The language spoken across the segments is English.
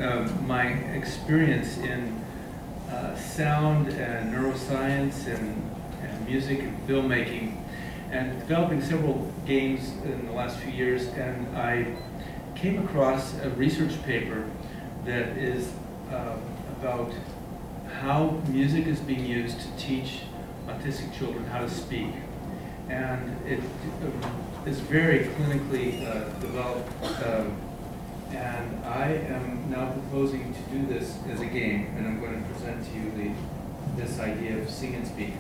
my experience in sound and neuroscience and music and filmmaking, and developing several games in the last few years, and I came across a research paper that is about how music is being used to teach autistic children how to speak. And it is very clinically developed, and I am now proposing to do this as a game, and I'm going to present to you this idea of sing and speak.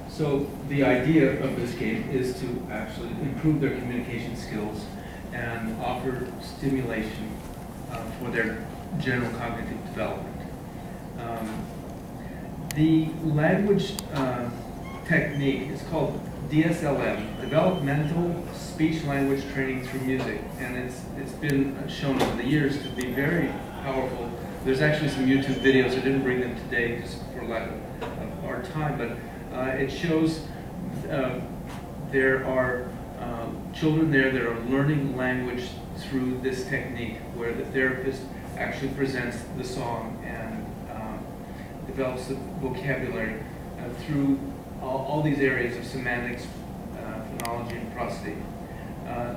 So the idea of this game is to actually improve their communication skills and offer stimulation for their general cognitive development. The language technique is called DSLM, Developmental Speech Language Training Through Music, and it's been shown over the years to be very powerful. There's actually some YouTube videos. I didn't bring them today just for lack of our time, but it shows there are children there that are learning language through this technique, where the therapist actually presents the song and develops the vocabulary through all these areas of semantics, phonology, and prosody.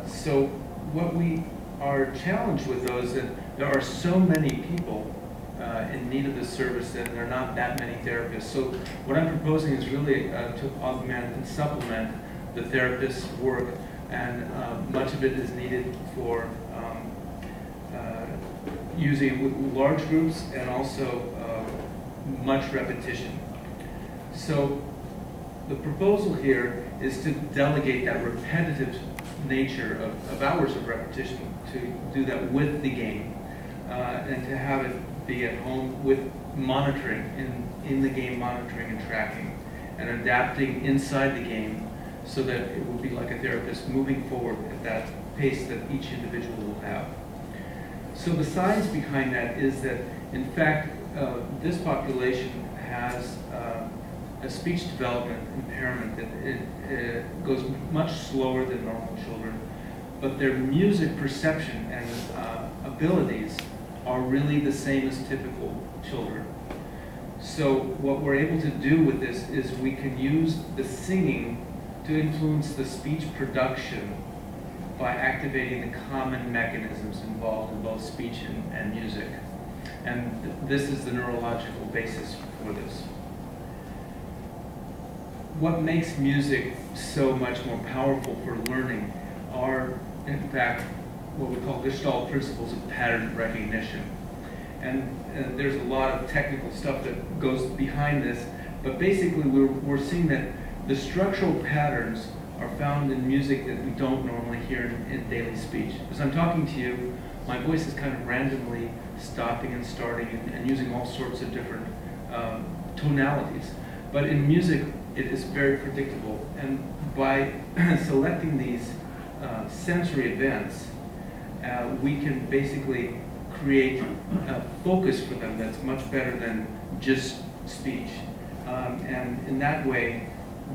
So what we are challenged with, though, is that there are so many people in need of this service that there are not that many therapists. So what I'm proposing is really to augment and supplement the therapist's work, and much of it is needed for using with large groups and also much repetition. So the proposal here is to delegate that repetitive nature of hours of repetition, to do that with the game, and to have it be at home with monitoring, in the game monitoring and tracking, and adapting inside the game so that it will be like a therapist moving forward at that pace that each individual will have. So the science behind that is that, in fact, this population has a speech development impairment that it goes much slower than normal children, but their music perception and abilities are really the same as typical children. So what we're able to do with this is we can use the singing to influence the speech production by activating the common mechanisms involved in both speech and music. And this is the neurological basis for this. What makes music so much more powerful for learning are, in fact, what we call Gestalt principles of pattern recognition. And there's a lot of technical stuff that goes behind this, but basically we're seeing that the structural patterns are found in music that we don't normally hear in daily speech. As I'm talking to you, my voice is kind of randomly stopping and starting and using all sorts of different tonalities. But in music, it is very predictable. And by selecting these sensory events, we can basically create a focus for them that's much better than just speech. And in that way,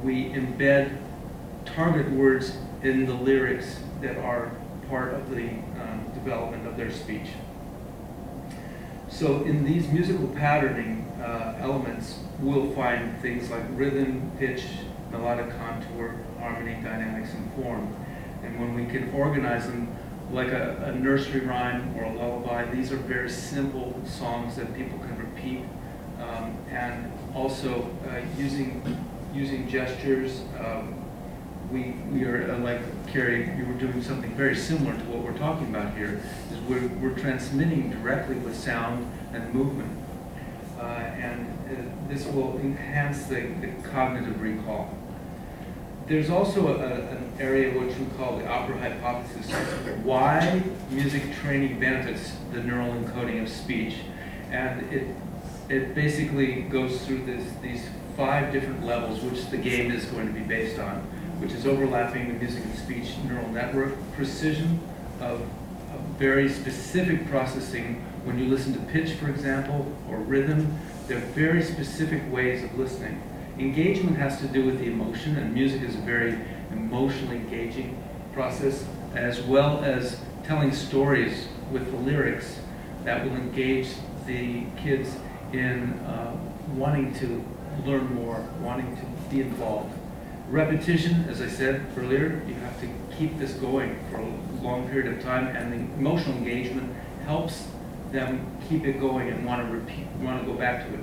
we embed target words in the lyrics that are part of the development of their speech. So in these musical patterning elements, we'll find things like rhythm, pitch, melodic contour, harmony, dynamics, and form. And when we can organize them like a nursery rhyme or a lullaby, these are very simple songs that people can repeat. And also using gestures, we are, like Carrie, you were doing something very similar to what we're talking about here, is we're transmitting directly with sound and movement. And this will enhance the cognitive recall. There's also an area which we call the opera hypothesis, why music training benefits the neural encoding of speech. And it basically goes through these 5 different levels, which the game is going to be based on, which is overlapping the music and speech neural network, precision of very specific processing. When you listen to pitch, for example, or rhythm, there are very specific ways of listening. Engagement has to do with the emotion, and music is a very emotionally engaging process, as well as telling stories with the lyrics that will engage the kids in wanting to learn more, wanting to be involved. Repetition, as I said earlier, you have to keep this going for a long period of time, and the emotional engagement helps them keep it going and want to repeat, want to go back to it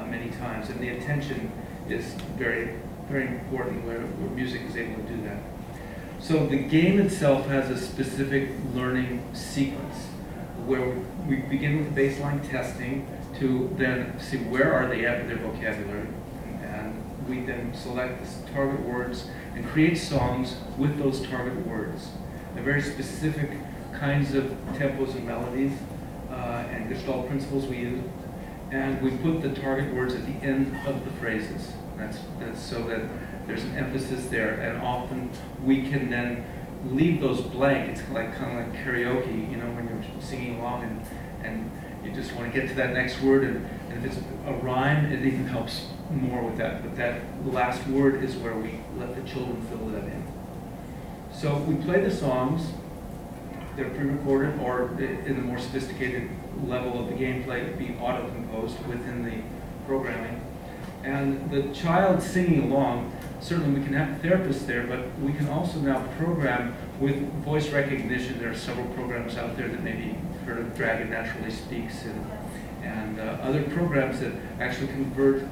many times. And the attention is very, very important where music is able to do that. So the game itself has a specific learning sequence where we begin with baseline testing to then see where are they at with their vocabulary. And we then select the target words and create songs with those target words. They're very specific kinds of tempos and melodies and Gestalt principles we use. And we put the target words at the end of the phrases. That's so that there's an emphasis there, and often we can then leave those blank. It's kind of like karaoke, you know, when you're singing along and you just want to get to that next word, and if it's a rhyme, it even helps more with that. But that last word is where we let the children fill that in. So we play the songs. They're pre-recorded, or in the more sophisticated level of the gameplay, it'd be auto-composed within the programming. And the child singing along, certainly we can have a therapist there, but we can also now program with voice recognition. There are several programs out there that maybe you've heard of, Dragon Naturally Speaks, and other programs that actually convert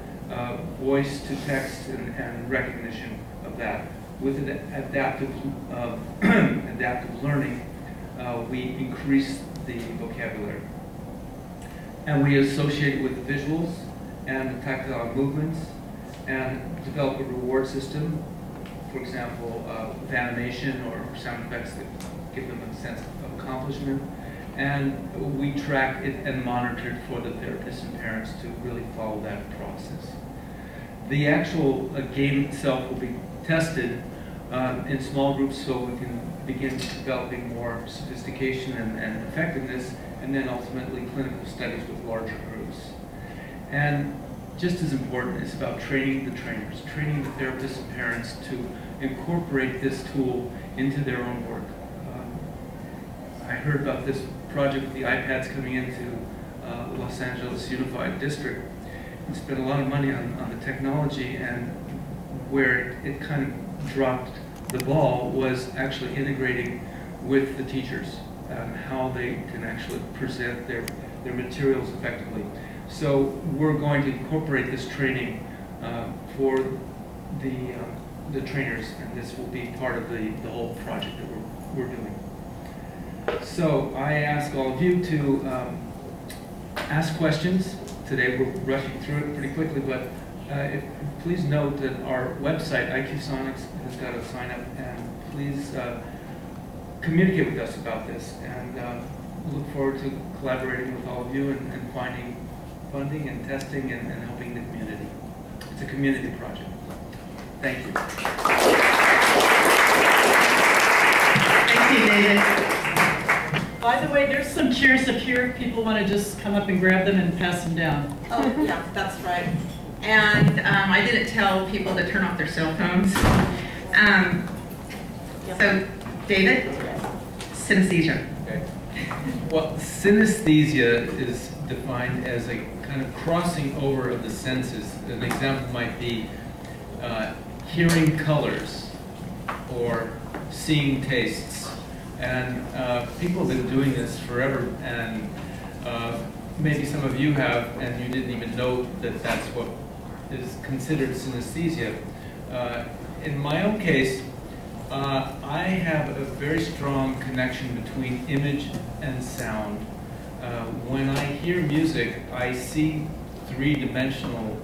voice to text and recognition of that. With adaptive learning, we increase the vocabulary. And we associate it with visuals and tactile movements, and develop a reward system, for example, with animation or sound effects that give them a sense of accomplishment. And we track it and monitor it for the therapists and parents to really follow that process. The actual game itself will be tested in small groups so we can begin developing more sophistication and effectiveness, and then ultimately clinical studies with larger groups. And just as important, it's about training the trainers, training the therapists and parents to incorporate this tool into their own work. I heard about this project with the iPads coming into Los Angeles Unified District and spent a lot of money on the technology, and where it kind of dropped the ball was actually integrating with the teachers and how they can actually present their materials effectively. So we're going to incorporate this training for the trainers, and this will be part of the whole project that we're doing. So I ask all of you to ask questions. Today we're rushing through it pretty quickly, but please note that our website, IQ Sonics, has got a sign up, and please communicate with us about this, and look forward to collaborating with all of you and finding funding and testing and helping the community. It's a community project. Thank you. Thank you, David. By the way, there's some chairs up here. People want to just come up and grab them and pass them down. Oh, yeah, that's right. And I didn't tell people to turn off their cell phones. So, David, synesthesia. Okay. Well, synesthesia is defined as a kind of crossing over of the senses. An example might be hearing colors or seeing tastes. And people have been doing this forever, and maybe some of you have, and you didn't even know that that's what is considered synesthesia. In my own case, I have a very strong connection between image and sound. When I hear music, I see three-dimensional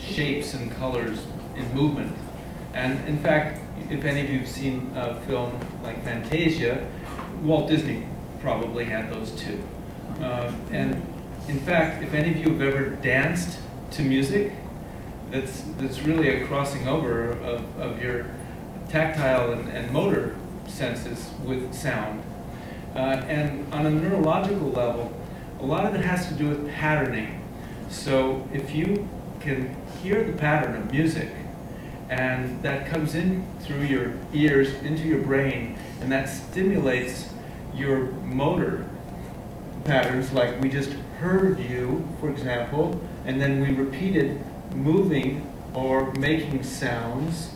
shapes and colors in movement. And in fact, if any of you have seen a film like Fantasia, Walt Disney probably had those too. And in fact, if any of you have ever danced to music, that's really a crossing over of your tactile and motor senses with sound. And on a neurological level, a lot of it has to do with patterning. So if you can hear the pattern of music, and that comes in through your ears into your brain, and that stimulates your motor patterns, like we just heard you, for example, and then we repeated moving or making sounds.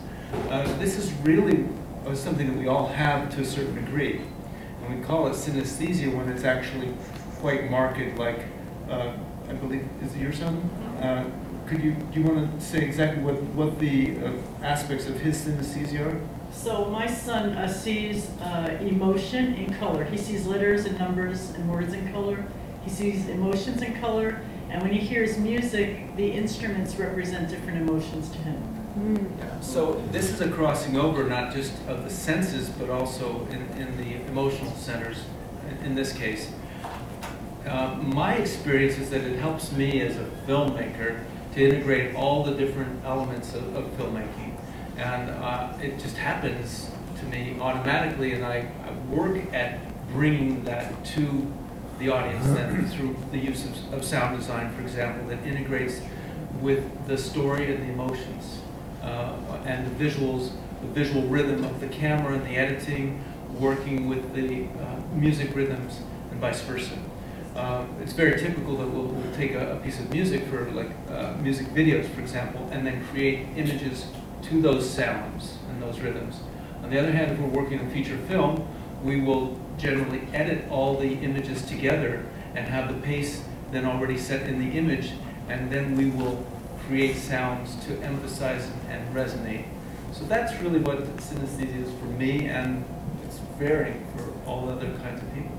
This is really something that we all have to a certain degree. And we call it synesthesia when it's actually quite marked, like, I believe, is it your son? Do you want to say exactly what the aspects of his synesthesia are? So my son sees emotion in color. He sees letters and numbers and words in color. He sees emotions in color. And when he hears music, the instruments represent different emotions to him. Yeah. So this is a crossing over not just of the senses, but also in the emotional centers, in this case. My experience is that it helps me as a filmmaker to integrate all the different elements of filmmaking. And it just happens to me automatically, and I work at bringing that to the audience then through the use of sound design, for example, that integrates with the story and the emotions and the visuals, the visual rhythm of the camera and the editing, working with the music rhythms and vice versa. It's very typical that we'll take a piece of music for like music videos, for example, and then create images to those sounds and those rhythms. On the other hand, if we're working on feature film, we will generally edit all the images together and have the pace then already set in the image, and then we will create sounds to emphasize and resonate. So that's really what synesthesia is for me, and it's varying for all other kinds of people.